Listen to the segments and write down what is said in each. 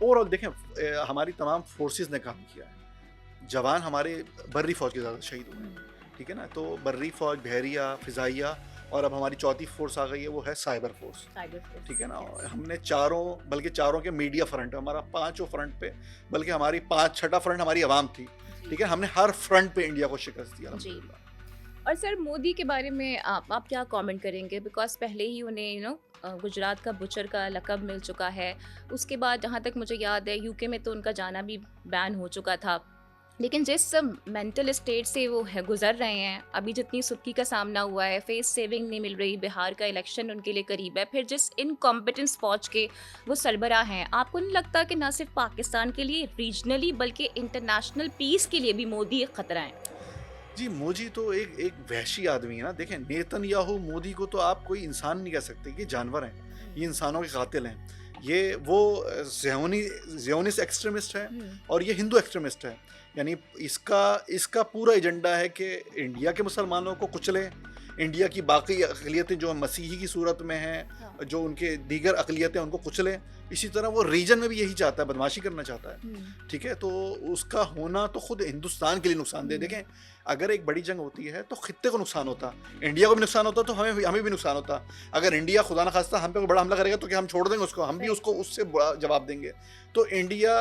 Overall देखें हमारी तमाम फोर्सेस ने काम किया है। जवान हमारे बर्री फौज के ज़्यादा शहीद हुए हैं, ठीक है ना। तो बर्री फौज, बहरिया, फ़िज़ाइया, और अब हमारी चौथी फोर्स आ गई है, वो है साइबर फोर्स, ठीक है ना। और हमने चारों, बल्कि चारों के मीडिया फ्रंट, हमारा पांचों फ्रंट पे, बल्कि हमारी छठा फ्रंट हमारी आवाम थी, ठीक है। हमने हर फ्रंट पे इंडिया को शिकस्त दिया अल्हम्दुलिल्लाह। और सर मोदी के बारे में आप क्या कमेंट करेंगे? बिकॉज़ पहले ही उन्हें गुजरात का बुचर का लक़ब मिल चुका है। उसके बाद जहाँ तक मुझे याद है यूके में तो उनका जाना भी बैन हो चुका था। लेकिन जिस मेंटल स्टेट से वो है गुज़र रहे हैं, अभी जितनी सुर्खी का सामना हुआ है, फेस सेविंग नहीं मिल रही, बिहार का इलेक्शन उनके लिए करीब है, फिर जिस इनकॉम्पिटेंस फ़ौज के वो सरबराह हैं, आपको नहीं लगता कि ना सिर्फ़ पाकिस्तान के लिए रीजनली बल्कि इंटरनेशनल पीस के लिए भी मोदी एक खतरा है? जी, मोदी तो एक एक वहशी आदमी है ना। देखें, नेतन्याहू मोदी को तो आप कोई इंसान नहीं कह सकते, ये जानवर हैं, ये इंसानों के कातिल हैं। ये वो ज़ियोनिस्ट एक्सट्रीमिस्ट है हुँ, और ये हिंदू एक्सट्रीमिस्ट है। यानी इसका इसका पूरा एजेंडा है कि इंडिया के मुसलमानों को कुचले, इंडिया की बाकी अक़लियतें जो मसीही की सूरत में हैं, हाँ। जो उनके दीगर अक़लियतें, उनको कुचलें। इसी तरह वो रीजन में भी यही चाहता है, बदमाशी करना चाहता है, हुँ, ठीक है। तो उसका होना तो खुद हिंदुस्तान के लिए नुकसानदेह। हुँ, देखें, अगर एक बड़ी जंग होती है तो खित्ते को नुकसान होता, इंडिया को भी नुकसान होता, तो हमें भी नुकसान होता। अगर इंडिया खुदा न खास्ता हम पे कोई बड़ा हमला करेगा तो क्या हम छोड़ देंगे उसको? हम भी राइट। उसको उससे बड़ा जवाब देंगे। तो इंडिया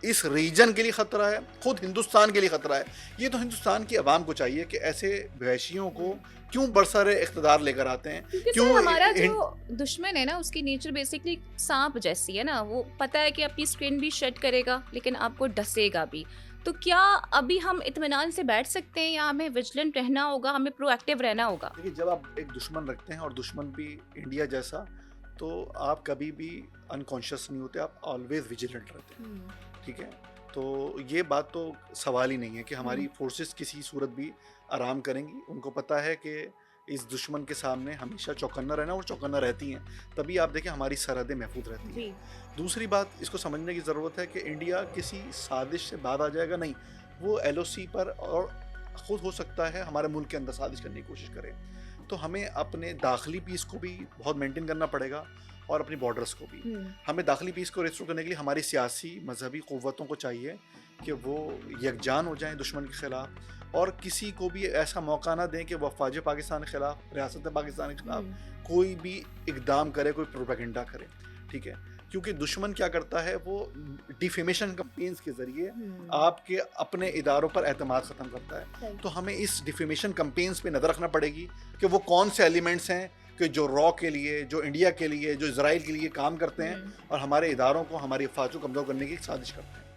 इस रीजन के लिए खतरा है, खुद हिंदुस्तान के लिए खतरा है। ये तो हिंदुस्तान की आवाम को चाहिए कि ऐसे वहशियों को हुँ। क्यों बरसरे इख्तिदार लेकर आते हैं, क्योंकि सर क्यों हमारा जो दुश्मन है ना उसकी नेचर बेसिकली सांप जैसी है ना, वो पता है कि आपकी स्किन भी शेड करेगा लेकिन आपको डसेगा भी। तो क्या अभी हम इत्मीनान से बैठ सकते हैं या हमें विजिलेंट रहना होगा, हमें प्रोएक्टिव रहना होगा? देखिए, जब आप एक दुश्मन रखते हैं और दुश्मन भी इंडिया जैसा, तो आप कभी भी अनकॉन्शियस नहीं होते, आप ऑलवेज विजिलेंट रहते हैं, हुँ, ठीक है। तो ये बात तो सवाल ही नहीं है कि हमारी हुँ, फोर्सेस किसी सूरत भी आराम करेंगी। उनको पता है कि इस दुश्मन के सामने हमेशा चौकन्ना रहना, और चौकन्ना रहती हैं। तभी आप देखें हमारी सरहदें महफूज रहती हैं। जी। दूसरी बात इसको समझने की ज़रूरत है कि इंडिया किसी साजिश से बाहर आ जाएगा नहीं। वो एलओसी पर और खुद हो सकता है हमारे मुल्क के अंदर साजिश करने की कोशिश करे। तो हमें अपने दाखिली पीस को भी बहुत मेंटेन करना पड़ेगा, और अपनी बॉर्डर्स को भी। हुँ, हमें दाखिली पीस को रेस्टोर करने के लिए हमारी सियासी मजहबी क़ुव्वतों को चाहिए कि वो यकजान हो जाएं दुश्मन के ख़िलाफ़, और किसी को भी ऐसा मौका ना दें कि वह अफ़वाज पाकिस्तान के ख़िलाफ़, रियासत पाकिस्तान के हुँ, ख़िलाफ़ कोई भी इक़दाम करे, कोई प्रोपेगेंडा करे, ठीक है। क्योंकि दुश्मन क्या करता है, वो डिफेमेशन कैंपेन्स के ज़रिए हुँ, आपके अपने इदारों पर एतमाद ख़त्म करता है। राइट। तो हमें इस डिफेमेशन कैंपेन्स पे नज़र रखना पड़ेगी कि वो कौन से एलिमेंट्स हैं कि जो रॉ के लिए, जो इंडिया के लिए, जो इज़राइल के लिए काम करते हैं, हुँ। और हमारे इदारों को, हमारी अफ़वाज को कमज़ोर करने की साजिश करते हैं।